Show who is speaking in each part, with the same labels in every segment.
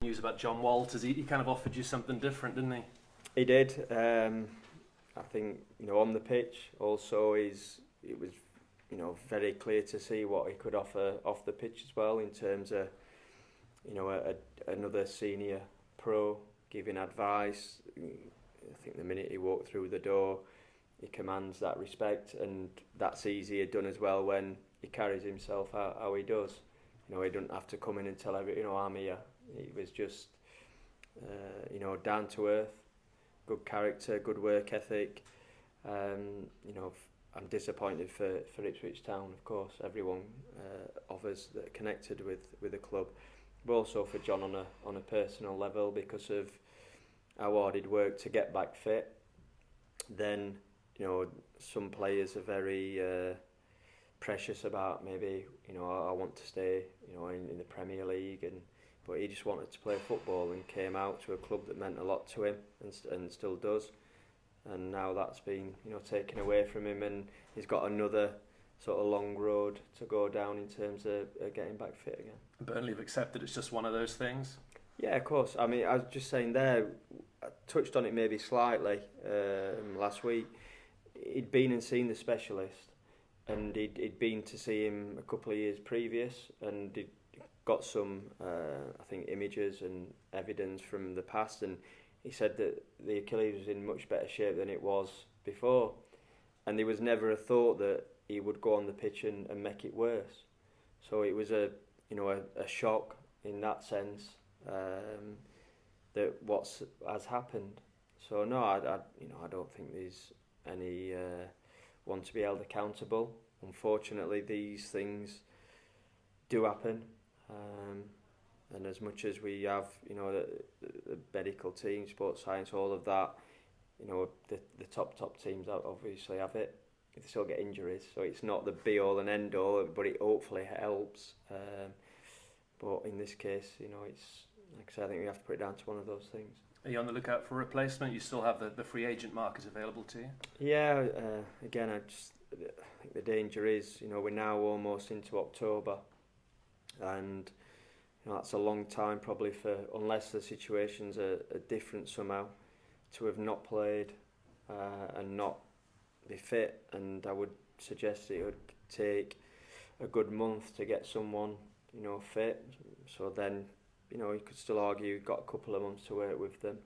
Speaker 1: News about John Walters, he kind of offered you something different, didn't he?
Speaker 2: He did. I think, on the pitch also it was, very clear to see what he could offer off the pitch as well, in terms of, another senior pro giving advice. I think the minute he walked through the door, he commands that respect, and that's easier done as well when he carries himself how he does. He doesn't have to come in and tell I'm here. He was just, down to earth, good character, good work ethic. I'm disappointed for Ipswich Town, of course. Everyone of us that are connected with the club, but also for John on a personal level, because of how hard he'd worked to get back fit. Then, some players are very precious about maybe, I want to stay, in the Premier League, but he just wanted to play football and came out to a club that meant a lot to him and still does. And now that's been, taken away from him, and he's got another sort of long road to go down in terms of getting back fit again.
Speaker 1: Burnley have accepted it's just one of those things?
Speaker 2: Yeah, of course. I mean, I was just saying there, I touched on it maybe slightly last week. He'd been and seen the specialist, and he'd been to see him a couple of years previous, and he'd got some, I think, images and evidence from the past, and he said that the Achilles was in much better shape than it was before, and there was never a thought that he would go on the pitch and make it worse. So it was a shock in that sense, that has happened. So no, I don't think there's any one to be held accountable. Unfortunately, these things do happen. And as much as we have, the medical team, sports science, all of that, the top teams obviously have it. They still get injuries, so it's not the be all and end all, but it hopefully helps. But in this case, it's like I said, I think we have to put it down to one of those things.
Speaker 1: Are you on the lookout for a replacement? You still have the free agent market available to you?
Speaker 2: Yeah. Again, I think the danger is, we're now almost into October, and that's a long time probably for, unless the situations are different somehow, to have not played and not be fit. And I would suggest it would take a good month to get someone, fit. So then, you could still argue you've got a couple of months to work with them.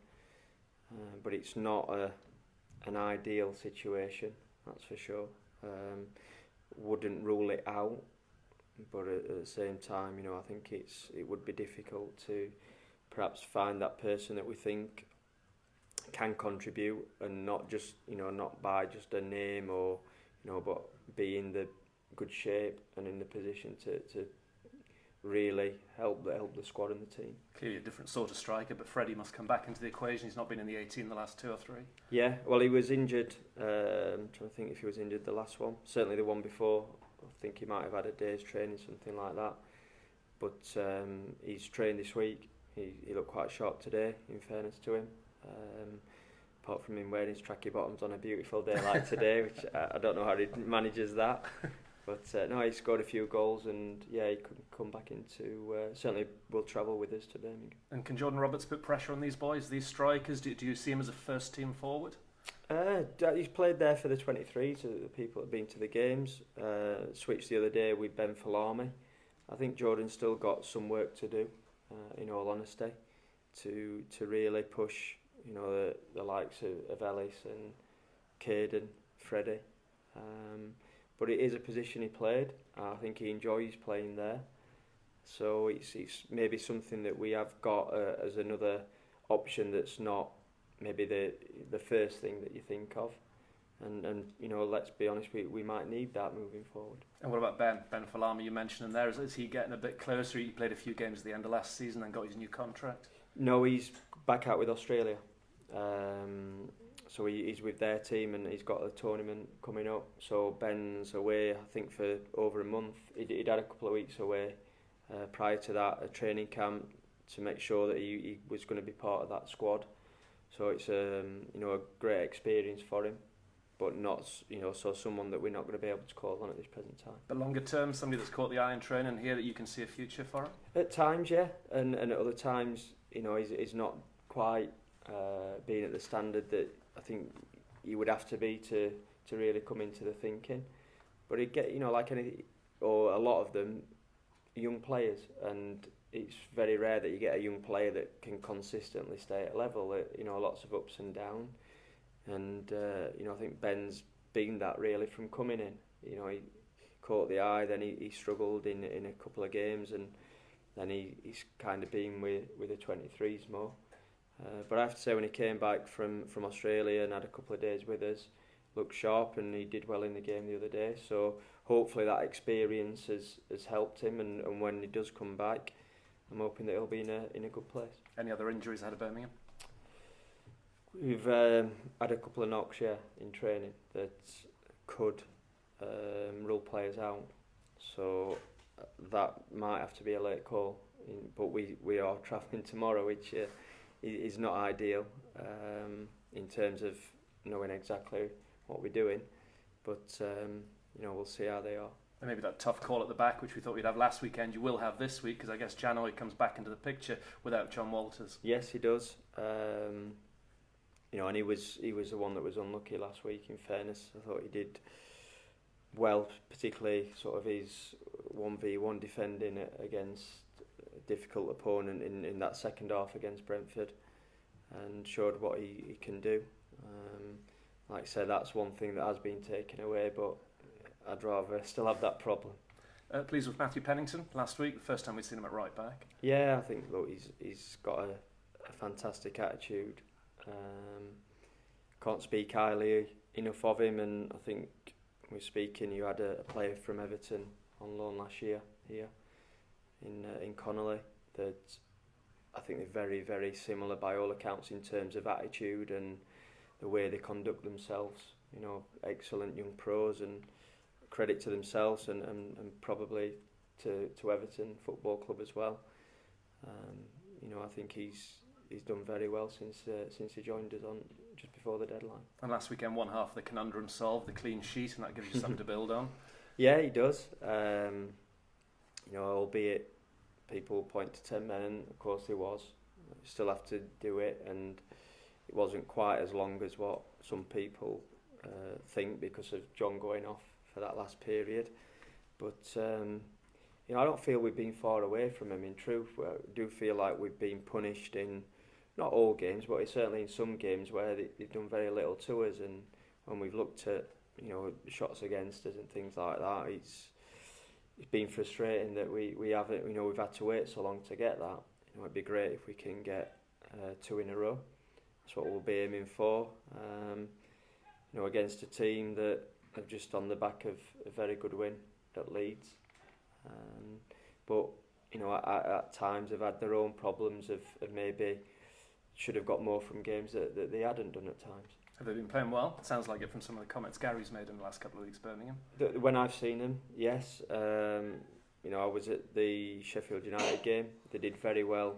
Speaker 2: But it's not an ideal situation, that's for sure. Wouldn't rule it out. But at the same time, I think it would be difficult to perhaps find that person that we think can contribute, and not just, not by just a name or, but be in the good shape and in the position to really help the squad and the team.
Speaker 1: Clearly a different sort of striker, but Freddie must come back into the equation. He's not been in the 18 the last 2 or 3.
Speaker 2: Yeah, well, he was injured. I'm trying to think if he was injured the last one. Certainly the one before. I think he might have had a day's training, something like that. But he's trained this week. He looked quite sharp today, in fairness to him. Apart from him wearing his tracky bottoms on a beautiful day like today, which I don't know how he manages that. But no, he scored a few goals, and yeah, he could come back into. Certainly will travel with us to Birmingham. And
Speaker 1: can Jordan Roberts put pressure on these boys, these strikers? Do you see him as a first team forward?
Speaker 2: He's played there for the 23s, so the people that have been to the games. Switched the other day with Ben Falami. I think Jordan's still got some work to do, in all honesty, to really push, the likes of Ellis and Caden, Freddie. But it is a position he played. I think he enjoys playing there. So it's maybe something that we have got as another option that's not maybe the first thing that you think of, and let's be honest, we might need that moving forward.
Speaker 1: And what about Ben Falami? You mentioned him there. Is he getting a bit closer? He played a few games at the end of last season and got his new contract.
Speaker 2: No, he's back out with Australia. So he's with their team, and he's got a tournament coming up. So Ben's away, I think, for over a month. He'd had a couple of weeks away prior to that, a training camp, to make sure that he was going to be part of that squad. So it's a great experience for him, but not so someone that we're not going to be able to call on at this present time.
Speaker 1: But longer term, somebody that's caught the eye in training here that you can see a future for him?
Speaker 2: At times, yeah, and at other times he's not quite being at the standard that I think he would have to be to really come into the thinking. But he'd get, like a lot of them, young players, and it's very rare that you get a young player that can consistently stay at level. Lots of ups and downs, and I think Ben's been that really from coming in. He caught the eye, then he struggled in a couple of games, and then he's kind of been with the 23s more. But I have to say, when he came back from Australia and had a couple of days with us, looked sharp, and he did well in the game the other day. So hopefully that experience has helped him, and when he does come back, I'm hoping that he'll be in a good place.
Speaker 1: Any other injuries ahead of Birmingham?
Speaker 2: We've had a couple of knocks, in training that could rule players out. So that might have to be a late call. But we are travelling tomorrow, which is not ideal in terms of knowing exactly what we're doing. But we'll see how they are.
Speaker 1: And maybe that tough call at the back, which we thought we'd have last weekend, you will have this week, because I guess Janoy comes back into the picture without John Walters.
Speaker 2: Yes, he does. And he was the one that was unlucky last week. In fairness, I thought he did well, particularly sort of his 1v1 defending against a difficult opponent in that second half against Brentford, and showed what he can do. Like I said, that's one thing that has been taken away, but I'd rather still have that problem.
Speaker 1: Pleased with Matthew Pennington last week, the first time we'd seen him at right back.
Speaker 2: Yeah, I think he's got a fantastic attitude. Can't speak highly enough of him, and I think we're speaking. You had a player from Everton on loan last year here in Connolly that I think they're very, very similar by all accounts in terms of attitude and the way they conduct themselves. Excellent young pros, and credit to themselves and probably to Everton Football Club as well. I think he's done very well since he joined us on just before the deadline.
Speaker 1: And last weekend, one half of the conundrum solved, the clean sheet, and that gives you something to build on.
Speaker 2: Yeah, he does. Albeit people point to 10 men, and of course there was. You still have to do it, and it wasn't quite as long as what some people think because of John going off for that last period. But I don't feel we've been far away from him. In truth, I do feel like we've been punished in not all games, but certainly in some games where they've done very little to us. And when we've looked at shots against us and things like that, it's been frustrating that we haven't. We've had to wait so long to get that. It'd be great if we can get 2 in a row. That's what we'll be aiming for. Against a team that are just on the back of a very good win at Leeds. But at times have had their own problems of maybe should have got more from games that they hadn't done at times.
Speaker 1: Have they been playing well? It sounds like it from some of the comments Gary's made in the last couple of weeks, Birmingham.
Speaker 2: When I've seen them, yes. I was at the Sheffield United game. They did very well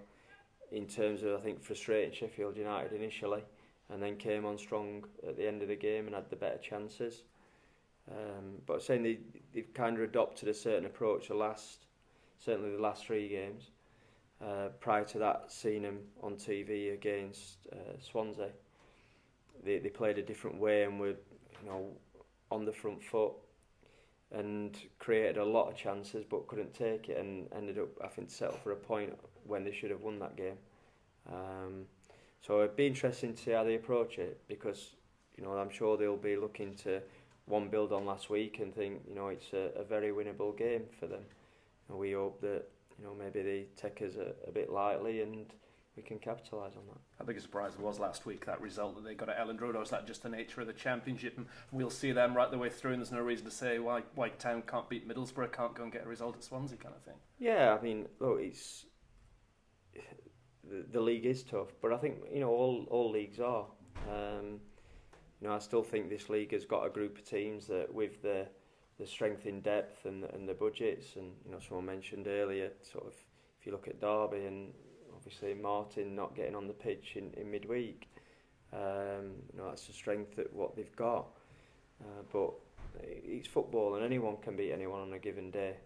Speaker 2: in terms of, I think, frustrating Sheffield United initially, and then came on strong at the end of the game and had the better chances. But I'm saying they've kind of adopted a certain approach certainly the last 3 games. Prior to that, seeing them on TV against Swansea, they played a different way and were on the front foot and created a lot of chances but couldn't take it, and ended up having to settle for a point when they should have won that game. So it'd be interesting to see how they approach it, because I'm sure they'll be looking to build on last week and think it's a very winnable game for them. And we hope that maybe they take us a bit lightly and we can capitalise on that.
Speaker 1: How big a surprise it was last week, that result that they got at Elland Road, or is that just the nature of the Championship and we'll see them right the way through, and there's no reason to say why White Town can't beat Middlesbrough, can't go and get a result at Swansea kind of thing?
Speaker 2: Yeah, I mean, look, it's the league is tough, but I think all leagues are. I still think this league has got a group of teams that, with the strength in depth and the budgets, and someone mentioned earlier, sort of, if you look at Derby and obviously Martin not getting on the pitch in midweek, that's the strength that what they've got. But it's football, and anyone can beat anyone on a given day.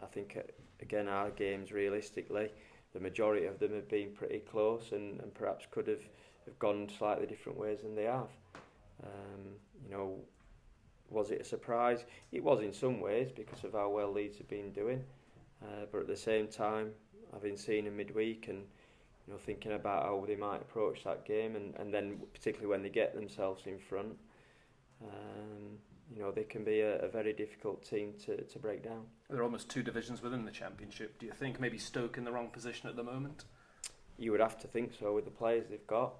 Speaker 2: I think again our games realistically the majority of them have been pretty close and perhaps could have gone slightly different ways than they have. You know, was it a surprise? It was in some ways because of how well Leeds have been doing, but at the same time, having seen them midweek and you know thinking about how they might approach that game, and then particularly when they get themselves in front, you know they can be a very difficult team to break down.
Speaker 1: They're almost two divisions within the Championship. Do you think maybe Stoke in the wrong position at the moment?
Speaker 2: You would have to think so with the players they've got.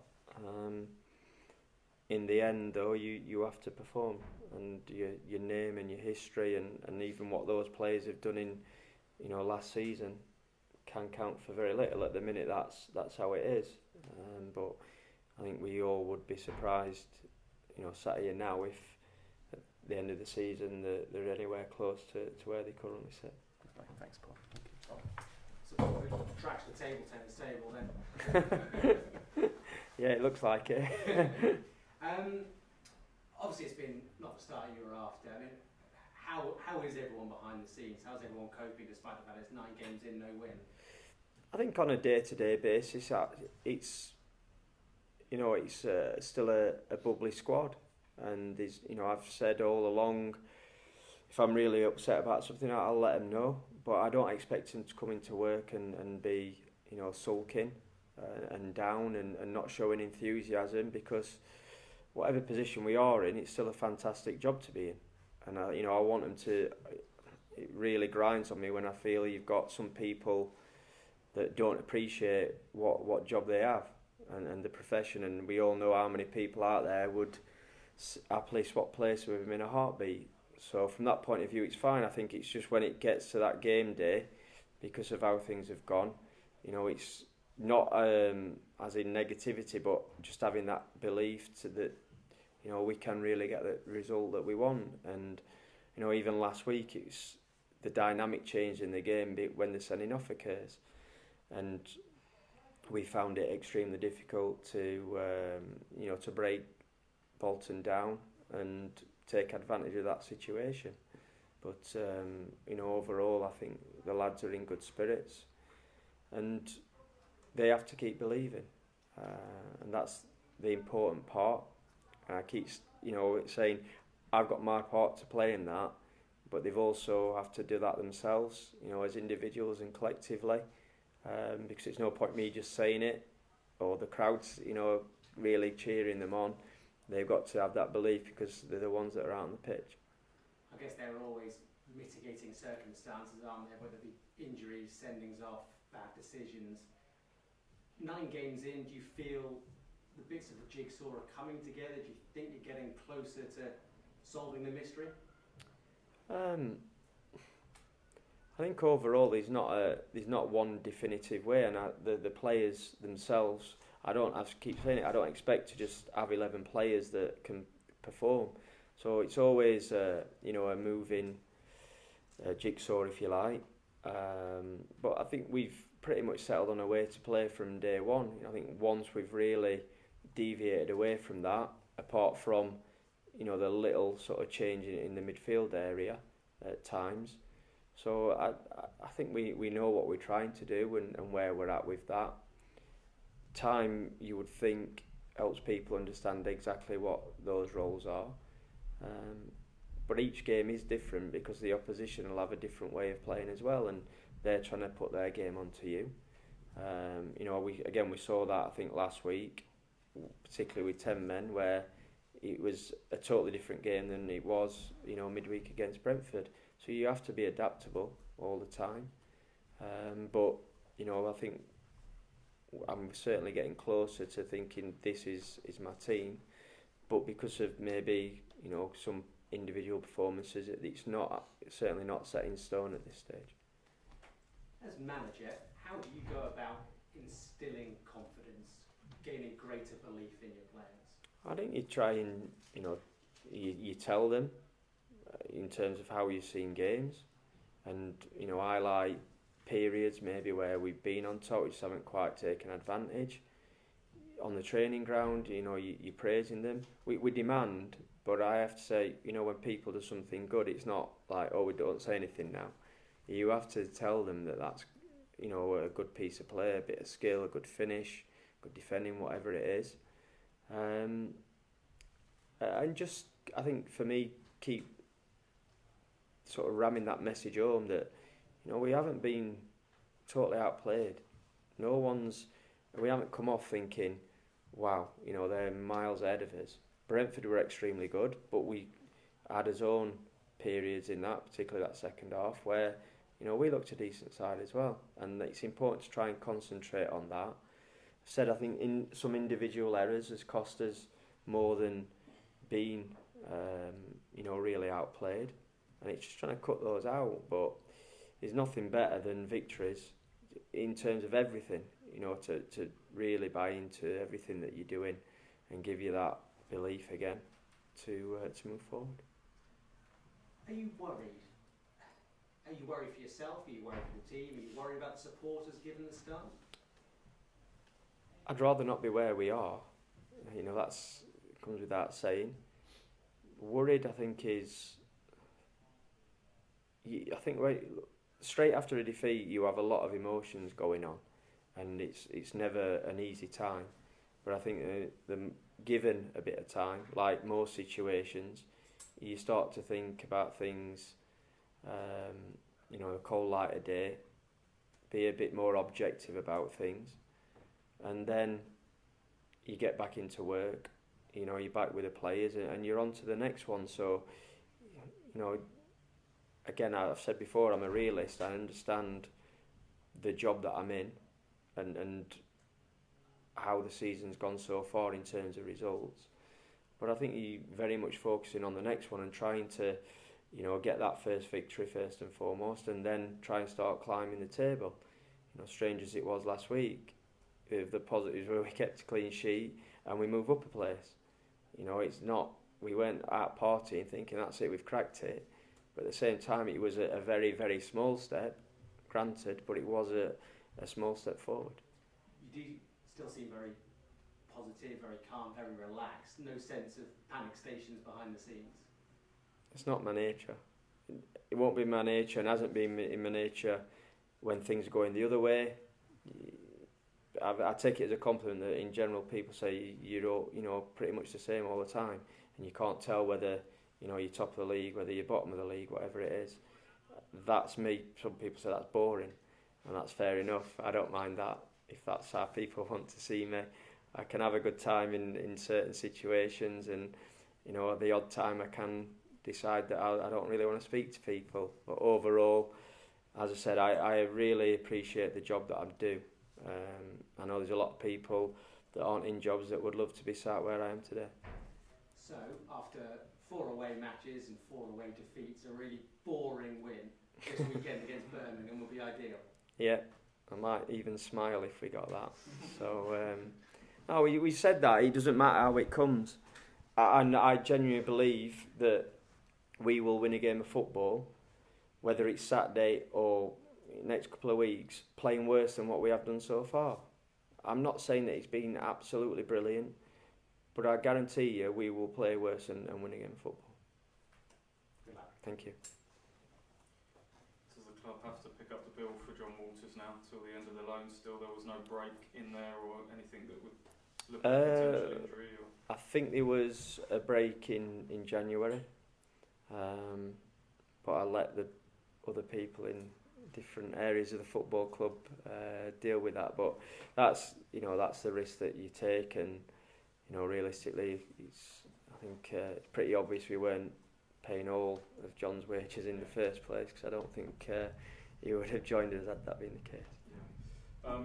Speaker 2: In the end, though, you have to perform, and your name and your history, and even what those players have done in, you know, last season, can count for very little. At the minute, that's how it is. But I think we all would be surprised, you know, sat here now if at the end of the season they're anywhere close to where they currently sit.
Speaker 1: Thanks, Paul.
Speaker 3: So we've tracked the tennis table then.
Speaker 2: Yeah, it looks like it.
Speaker 3: Obviously, it's been not the start you were after. I mean, how is everyone behind the scenes? How's everyone coping despite the fact it's 9 games in, no win?
Speaker 2: I think on a day-to-day basis, it's you know it's still a bubbly squad, and there's you know I've said all along, if I'm really upset about something, I'll let them know. But I don't expect them to come into work and be you know sulking and down and not showing enthusiasm, because whatever position we are in, it's still a fantastic job to be in. And I want them to. It really grinds on me when I feel you've got some people that don't appreciate what job they have and the profession. And we all know how many people out there would happily swap place with them in a heartbeat. So from that point of view, it's fine. I think it's just when it gets to that game day, because of how things have gone, you know, it's not as in negativity, but just having that belief that you know we can really get the result that we want. And you know, even last week, it's the dynamic change in the game when the sending off occurs, and we found it extremely difficult to you know to break Bolton down and take advantage of that situation. But you know, overall, I think the lads are in good spirits, and they have to keep believing, and that's the important part. And I keep, you know, saying I've got my part to play in that, but they've also have to do that themselves, you know, as individuals and collectively, because it's no point me just saying it, or the crowds, you know, really cheering them on. They've got to have that belief because they're the ones that are out on the pitch.
Speaker 3: I guess there are always mitigating circumstances, aren't there? Whether it be injuries, sendings off, bad decisions. 9 games in, do you feel the bits of the jigsaw are coming together? Do you think you're getting closer to solving the mystery?
Speaker 2: I think overall there's not one definitive way, and the players themselves, I keep saying it, I don't expect to just have 11 players that can perform. So it's always you know a moving jigsaw, if you like. But I think we've pretty much settled on a way to play from day one. I think once we've really deviated away from that, apart from you know the little sort of change in the midfield area at times. So I think we know what we're trying to do and where we're at with that. Time, you would think, helps people understand exactly what those roles are. But each game is different because the opposition will have a different way of playing as well, and they're trying to put their game onto you. You know, we saw that I think last week, particularly with 10 men, where it was a totally different game than it was, you know, midweek against Brentford. So you have to be adaptable all the time. But you know, I think I'm certainly getting closer to thinking this is my team. But because of maybe you know some individual performances, it's certainly not set in stone at this stage.
Speaker 3: As manager, how do you go about instilling confidence, gaining greater belief in your players?
Speaker 2: I think you try and you tell them in terms of how you've seen games, and you know highlight periods maybe where we've been on top, we just haven't quite taken advantage. On the training ground, you know, you're praising them. We demand, but I have to say, you know, when people do something good, it's not like, oh, we don't say anything now. You have to tell them that's, a good piece of play, a bit of skill, a good finish, good defending, whatever it is. And just, I think for me, keep sort of ramming that message home that, we haven't been totally outplayed. We haven't come off thinking, wow, they're miles ahead of us. Brentford were extremely good, but we had our own periods in that, particularly that second half, where, we looked a decent side as well. And it's important to try and concentrate on that. I think in some individual errors has cost us more than being, really outplayed. And it's just trying to cut those out. But there's nothing better than victories in terms of everything, to really buy into everything that you're doing and give you that belief again to move forward.
Speaker 3: Are you worried? Are you worried for yourself? Are you worried for the team? Are you worried about the supporters given the start?
Speaker 2: I'd rather not be where we are. That's comes without saying. Worried, I think, straight after a defeat, you have a lot of emotions going on, and it's never an easy time. But I think given a bit of time, like most situations, you start to think about things, a cold light of day, be a bit more objective about things, and then you get back into work, you're back with the players and you're on to the next one. So, again, I've said before, I'm a realist. I understand the job that I'm in and how the season's gone so far in terms of results. But I think you're very much focusing on the next one and trying to, get that first victory first and foremost, and then try and start climbing the table. Strange as it was last week, the positives were we kept a clean sheet and we move up a place. It's not, we weren't out partying thinking that's it, we've cracked it. But at the same time, it was a very, very small step, granted, but it was a small step forward.
Speaker 3: You do still seem very positive, very calm, very relaxed. No sense of panic stations behind the scenes.
Speaker 2: It's not my nature. It won't be my nature and hasn't been in my nature when things are going the other way. I take it as a compliment that in general people say you're pretty much the same all the time, and you can't tell whether you're top of the league, whether you're bottom of the league, whatever it is. That's me. Some people say that's boring, and that's fair enough. I don't mind that if that's how people want to see me. I can have a good time in certain situations, and the odd time I can decide that I don't really want to speak to people. But overall, as I said, I really appreciate the job that I do. I know there's a lot of people that aren't in jobs that would love to be sat where I am today.
Speaker 3: So, after 4 away matches and 4 away defeats, a really boring win this weekend against Birmingham would be ideal.
Speaker 2: Yeah, I might even smile if we got that. So, no, we said that it doesn't matter how it comes, and I genuinely believe that we will win a game of football, whether it's Saturday or next couple of weeks, playing worse than what we have done so far. I'm not saying that it's been absolutely brilliant, but I guarantee you we will play worse and win a game of football.
Speaker 3: Good luck.
Speaker 2: Thank you.
Speaker 4: Does the club have to pick up the bill for John Walters now till the end of the loan? Still, there was no break in there or anything that would look at potential injury? Or?
Speaker 2: I think there was a break in January, but I let the other people in different areas of the football club deal with that. But that's the risk that you take, and realistically, I think it's pretty obvious we weren't paying all of John's wages in the first place, because I don't think he would have joined us had that been the case.
Speaker 4: Yeah.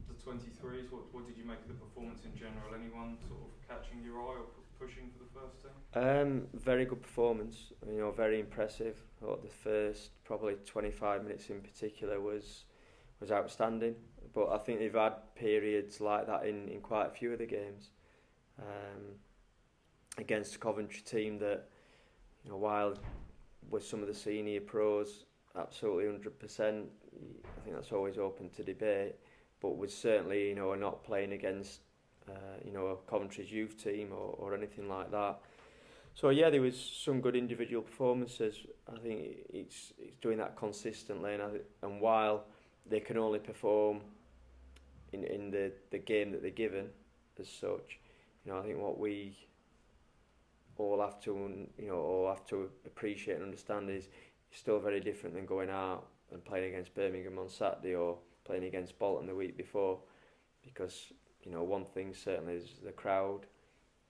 Speaker 4: The 23s, what did you make of the performance in general? Anyone sort of catching your eye or pushing for the first team?
Speaker 2: Very good performance, very impressive. I thought the first probably 25 minutes in particular was outstanding, but I think they've had periods like that in quite a few of the games. Against a Coventry team that, while with some of the senior pros, absolutely 100%, I think that's always open to debate, but was certainly, are not playing against, Coventry's youth team or anything like that. So yeah, there was some good individual performances. I think it's doing that consistently, and while they can only perform in the game that they're given as such. You know, I think what we all have to appreciate and understand is it's still very different than going out and playing against Birmingham on Saturday or playing against Bolton the week before, because you know, one thing certainly is the crowd.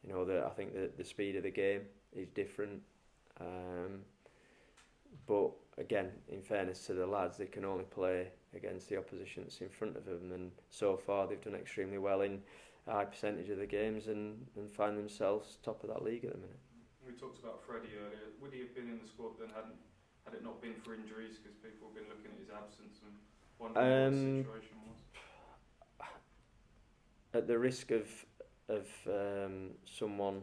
Speaker 2: You know, I think the speed of the game is different. But again, in fairness to the lads, they can only play against the opposition that's in front of them, and so far they've done extremely well in a high percentage of the games and find themselves top of that league at the minute.
Speaker 4: We talked about Freddie earlier. Would he have been in the squad then had it not been for injuries? Because people have been looking at his absence and wondering what the situation was.
Speaker 2: At the risk of someone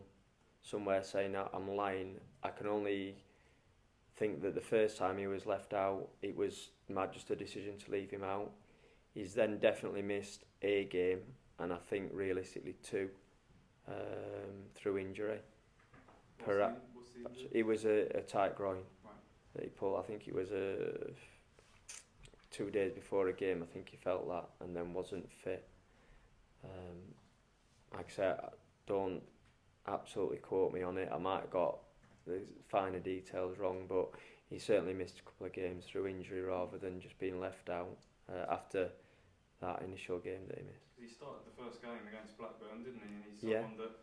Speaker 2: somewhere saying that I'm lying, I can only think that the first time he was left out, it was just a decision to leave him out. He's then definitely missed a game, and I think realistically 2 through injury.
Speaker 4: What's the injury?
Speaker 2: It was a tight groin
Speaker 4: Right.
Speaker 2: that he pulled. I think it was 2 days before a game. I think he felt that, and then wasn't fit. Like I said, don't absolutely quote me on it. I might have got the finer details wrong, but he certainly missed a couple of games through injury rather than just being left out after that initial game that he missed.
Speaker 4: He started the first game against Blackburn, didn't he? And he's
Speaker 2: Yeah.
Speaker 4: someone that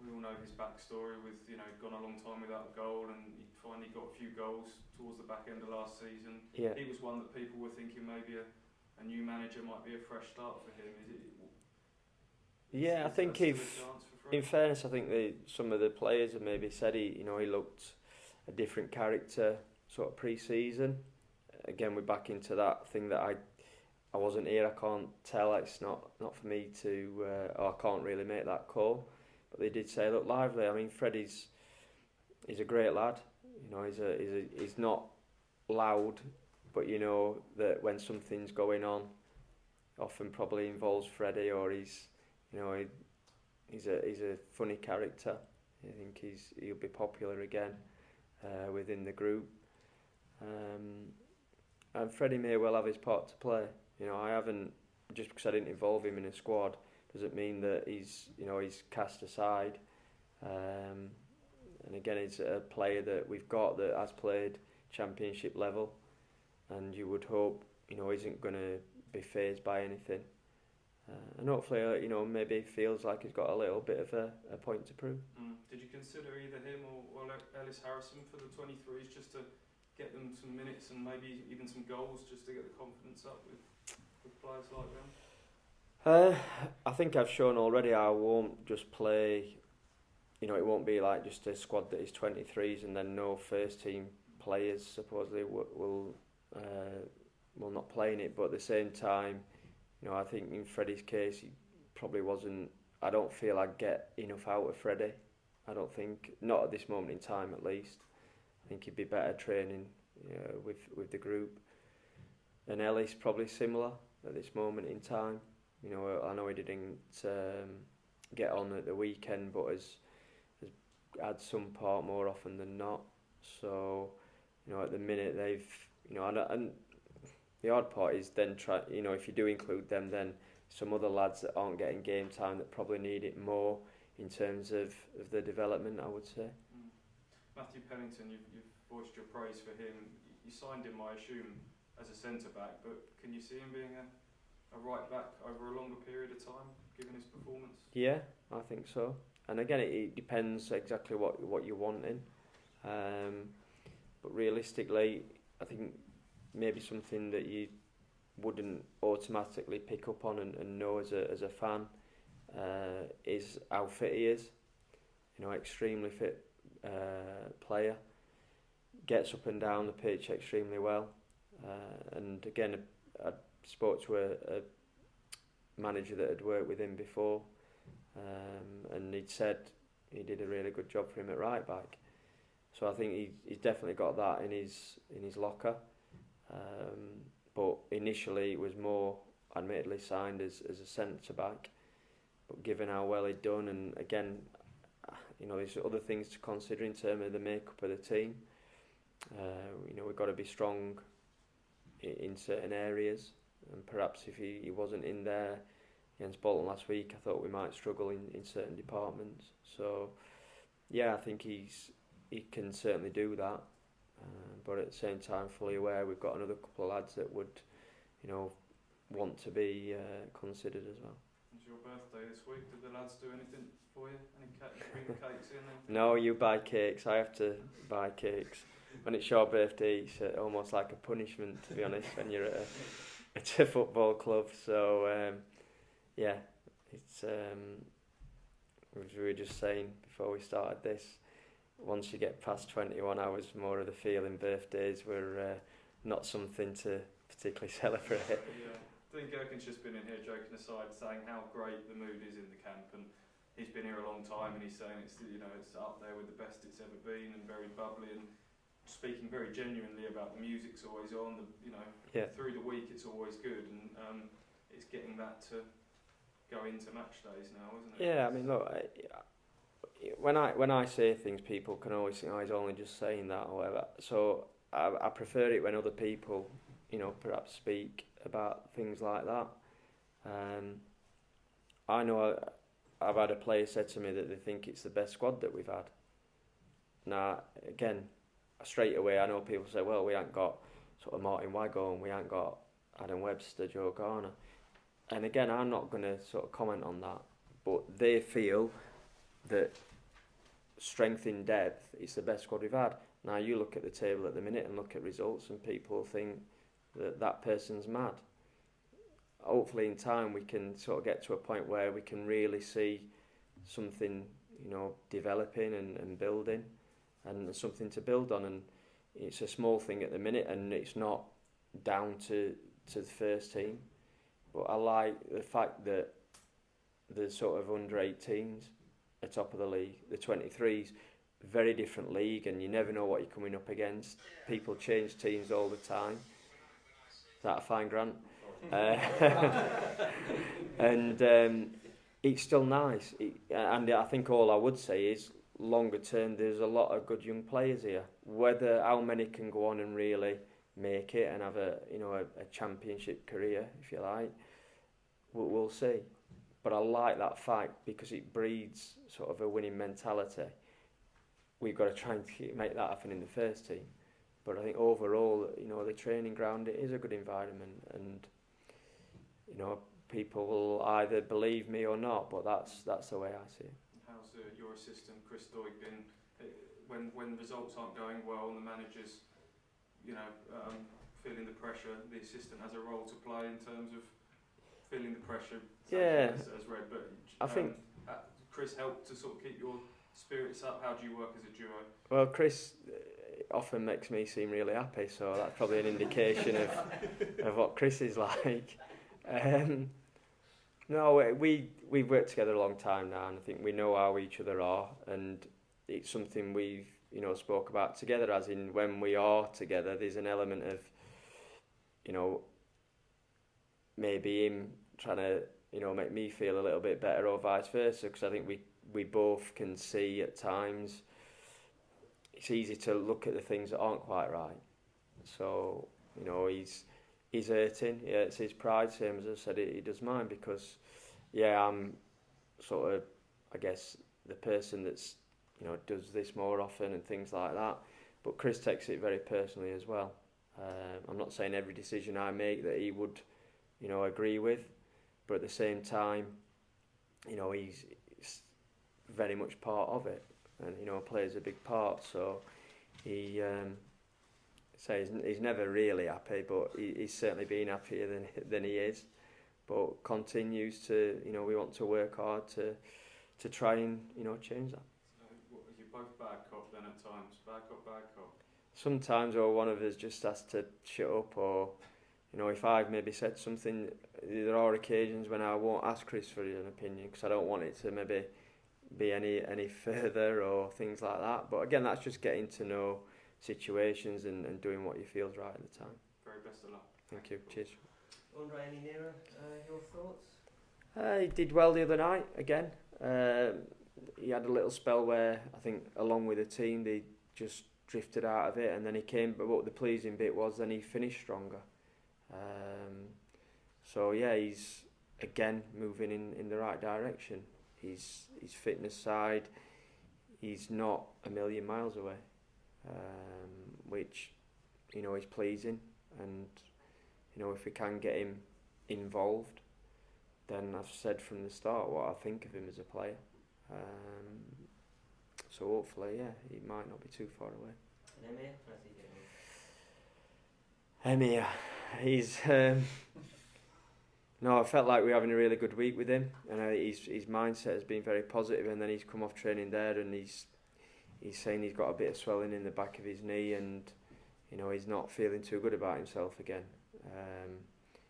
Speaker 4: we all know his backstory with, you know, gone a long time without a goal, and he finally got a few goals towards the back end of last season.
Speaker 2: Yeah.
Speaker 4: He was one that people were thinking maybe a new manager might be a fresh start for him.
Speaker 2: Yeah, I think in fairness, I think some of the players have maybe said he looked a different character sort of pre-season. Again, we're back into that thing that I wasn't here. I can't tell. It's not for me to. Or I can't really make that call. But they did say, look, lively. I mean, Freddie's a great lad. You know, he's not loud, but you know that when something's going on, often probably involves Freddie, or he's a funny character. I think he'll be popular again within the group. And Freddie may well have his part to play. You know, I haven't, just because I didn't involve him in a squad doesn't mean that he's cast aside. And again, he's a player that we've got that has played championship level, and you would hope isn't going to be fazed by anything. And hopefully, maybe feels like he's got a little bit of a point to prove.
Speaker 4: Did you consider either him or Ellis Harrison for the 23s just to get them some minutes and maybe even some goals just to get the confidence up with players like them?
Speaker 2: I think I've shown already I won't just play, it won't be like just a squad that is 23s and then no first team players supposedly will not play in it, but at the same time, I think in Freddie's case, he probably wasn't. I don't feel I'd get enough out of Freddie. I don't think, not at this moment in time at least. I think he'd be better training with the group. And Ellis probably similar at this moment in time. I know he didn't get on at the weekend, but has had some part more often than not. So, at the minute they've, and the odd part is then if you do include them, then some other lads that aren't getting game time that probably need it more in terms of the development, I would say.
Speaker 4: Matthew Pennington, you've voiced your praise for him. You signed him, I assume, as a centre-back, but can you see him being a right-back over a longer period of time, given his performance?
Speaker 2: Yeah, I think so. And again, it depends exactly what you're wanting. But realistically, I think maybe something that you wouldn't automatically pick up on and know as a fan is how fit he is. Extremely fit player, gets up and down the pitch extremely well. And again, I spoke to a manager that had worked with him before, and he'd said he did a really good job for him at right back. So I think he's definitely got that in his locker. But initially it was more admittedly signed as a centre back, but given how well he'd done, and again, there's other things to consider in terms of the makeup of the team. We've got to be strong in certain areas, and perhaps if he wasn't in there against Bolton last week, I thought we might struggle in certain departments. So yeah, I think he can certainly do that, but at the same time fully aware we've got another couple of lads that would, you know, want to be considered as well.
Speaker 4: It's your birthday this week. Did the lads do anything for you? Any bring the cakes in?
Speaker 2: No, you buy cakes. I have to buy cakes. When it's your birthday, it's almost like a punishment, to be honest, when you're at a football club. So yeah, it's as we were just saying before we started this, once you get past 21 hours, more of the feeling birthdays were not something to particularly celebrate.
Speaker 4: Yeah. I think Gherkin's just been in here joking aside, saying how great the mood is in the camp, and he's been here a long time, and he's saying it's up there with the best it's ever been, and very bubbly, and speaking very genuinely about the music's always on. Through the week it's always good, and it's getting that to go into match days now, isn't it?
Speaker 2: Yeah, I mean, look, when I say things, people can always think, oh, he's only just saying that or whatever. So I prefer it when other people, you know, perhaps speak about things like that. I know I've had a player said to me that they think it's the best squad that we've had. Now, again, straight away I know people say, well, we ain't got sort of Martin Waghorn, we ain't got Adam Webster, Joe Garner. And again, I'm not going to sort of comment on that, but they feel that strength in depth is the best squad we've had. Now, you look at the table at the minute and look at results, and people think that person's mad. Hopefully in time we can sort of get to a point where we can really see something, you know, developing and building, and something to build on. And it's a small thing at the minute, and it's not down to the first team, but I like the fact that the sort of under 18s are top of the league, the 23s, very different league, and you never know what you're coming up against. People change teams all the time. Is that a fine, Grant? And it's still nice. And I think all I would say is, longer term, there's a lot of good young players here. Whether how many can go on and really make it and have a championship career, if you like, we'll see. But I like that fact because it breeds sort of a winning mentality. We've got to try and make that happen in the first team. But I think overall, you know, the training ground, it is a good environment, and you know, people will either believe me or not, but that's the way I see it.
Speaker 4: How's your assistant Chris Doig been when results aren't going well and the manager's, you know, feeling the pressure? The assistant has a role to play in terms of feeling the pressure.
Speaker 2: Yeah,
Speaker 4: as read, but
Speaker 2: I think
Speaker 4: Chris helped to sort of keep your spirits up. How do you work as a duo?
Speaker 2: Well, Chris often makes me seem really happy, so that's probably an indication of what Chris is like. No, we've worked together a long time now, and I think we know how each other are, and it's something we've, you know, spoke about together, as in when we are together there's an element of, you know, maybe him trying to, you know, make me feel a little bit better or vice versa, because I think we both can see at times it's easy to look at the things that aren't quite right. So, you know, he's hurting. Yeah, it's his pride, same as I said, he does mine, because, yeah, I'm sort of, I guess, the person that's, you know, does this more often and things like that. But Chris takes it very personally as well. I'm not saying every decision I make that he would, you know, agree with, but at the same time, you know, he's very much part of it, and, you know, plays a big part. So he says he's never really happy, but he's certainly been happier than he is. But continues to, you know, we want to work hard to try and, you know, change that.
Speaker 4: So you're both bad cop then at times, bad cop.
Speaker 2: Sometimes, or one of us just has to shut up, or, you know, if I've maybe said something, there are occasions when I won't ask Chris for an opinion because I don't want it to maybe be any further or things like that. But again, that's just getting to know situations and doing what you feel is right at the time.
Speaker 4: Very best of luck.
Speaker 2: Thank you. Cheers.
Speaker 5: Andre, any nearer, your thoughts?
Speaker 2: He did well the other night again. He had a little spell where I think along with the team they just drifted out of it, and then he came, but what the pleasing bit was then he finished stronger. So yeah, he's again moving in the right direction. His fitness side, he's not a million miles away, which is pleasing. And if we can get him involved, then I've said from the start what I think of him as a player. So hopefully, yeah, he might not be too far away.
Speaker 5: And Emir, how's he getting on?
Speaker 2: Emir, he's no, I felt like we were having a really good week with him, and his mindset has been very positive. And then he's come off training there, and he's saying he's got a bit of swelling in the back of his knee, and he's not feeling too good about himself again.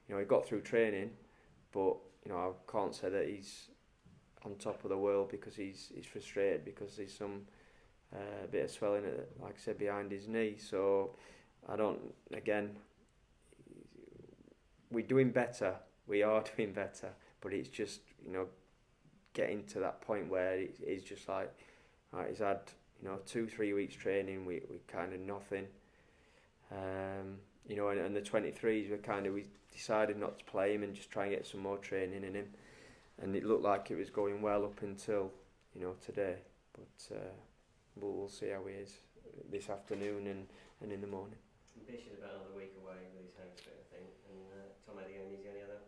Speaker 2: He got through training, but I can't say that he's on top of the world because he's frustrated because there's some bit of swelling, like I said, behind his knee. So we're doing better. We are doing better, but it's just getting to that point where it's just like, right, he's had 2-3 weeks training. We kind of nothing. And the 23s we decided not to play him and just try and get some more training in him. And it looked like it was going well up until today, but we'll see how he is this afternoon and in the morning.
Speaker 5: Ambitious about another week away with his hamstring, I think. And Tom Edioni's the only other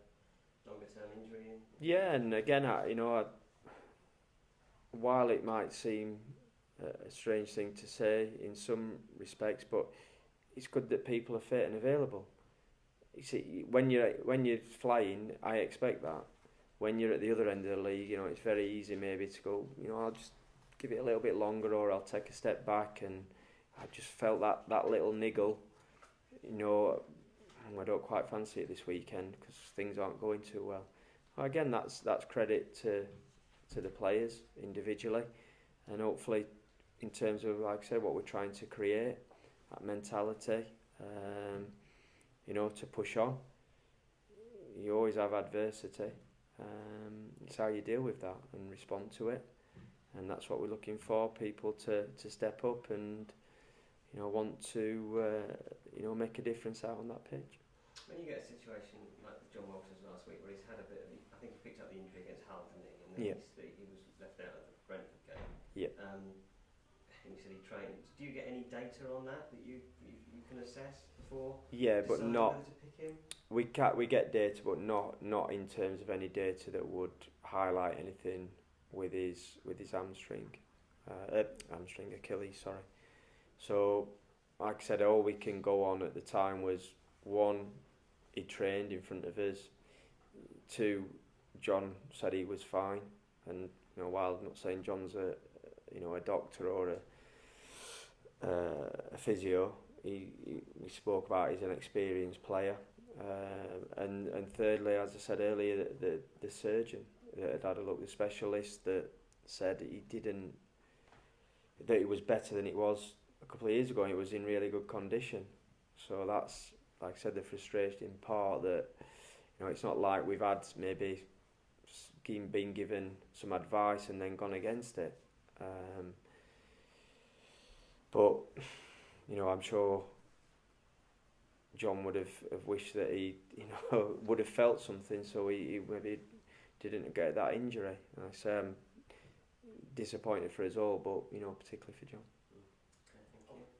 Speaker 5: longer term injury.
Speaker 2: Yeah, and again, while it might seem a strange thing to say in some respects, but it's good that people are fit and available. You see, when you're flying, I expect that. When you're at the other end of the league, it's very easy maybe to go, I'll just give it a little bit longer, or I'll take a step back. And I just felt that little niggle, I don't quite fancy it this weekend because things aren't going too well. Again, that's credit to the players individually, and hopefully in terms of, like I said, what we're trying to create, that mentality, to push on. You always have adversity. It's how you deal with that and respond to it, and that's what we're looking for, people to step up and want to make a difference out on that pitch.
Speaker 5: When you get a situation like John Walters last week, where he's had a bit of, I think he picked up the injury against Hull, didn't he? And then he was left out of the Brentford game. Yeah. And he said he trained. Do you get any data on that you can assess before? Yeah, but not. To pick him?
Speaker 2: We get data, but not in terms of any data that would highlight anything with his hamstring, Achilles. Sorry. So, like I said, all we can go on at the time was 1, he trained in front of us. 2, John said he was fine, and while I'm not saying John's a doctor or a physio, we spoke about he's an experienced player. And thirdly, as I said earlier, the surgeon that had a look, the specialist that said that it was better than it was a couple of years ago, and it was in really good condition. So that's, like I said, the frustrating part, that it's not like we've had maybe been given some advice and then gone against it. But I'm sure John would have wished that he would have felt something, so he maybe didn't get that injury. And I say I'm disappointed for us all, but particularly for John.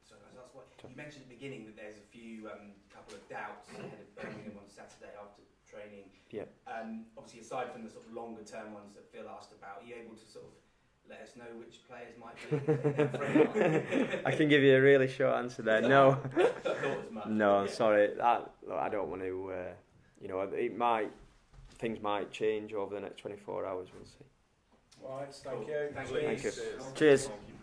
Speaker 6: So that's what you mentioned at the beginning, that there's a few couple of doubts ahead of Birmingham on Saturday after training.
Speaker 2: Yeah.
Speaker 6: Obviously, aside from the sort of longer term ones that Phil asked about, are you able to sort of let us know which players might be?
Speaker 2: I can give you a really short answer there. No.
Speaker 6: I thought as much.
Speaker 2: No, I'm sorry. I don't want to. Things might change over the next 24 hours. We'll see.
Speaker 7: All right, thank you.
Speaker 6: Thank you.
Speaker 2: Cheers.
Speaker 4: Thank you.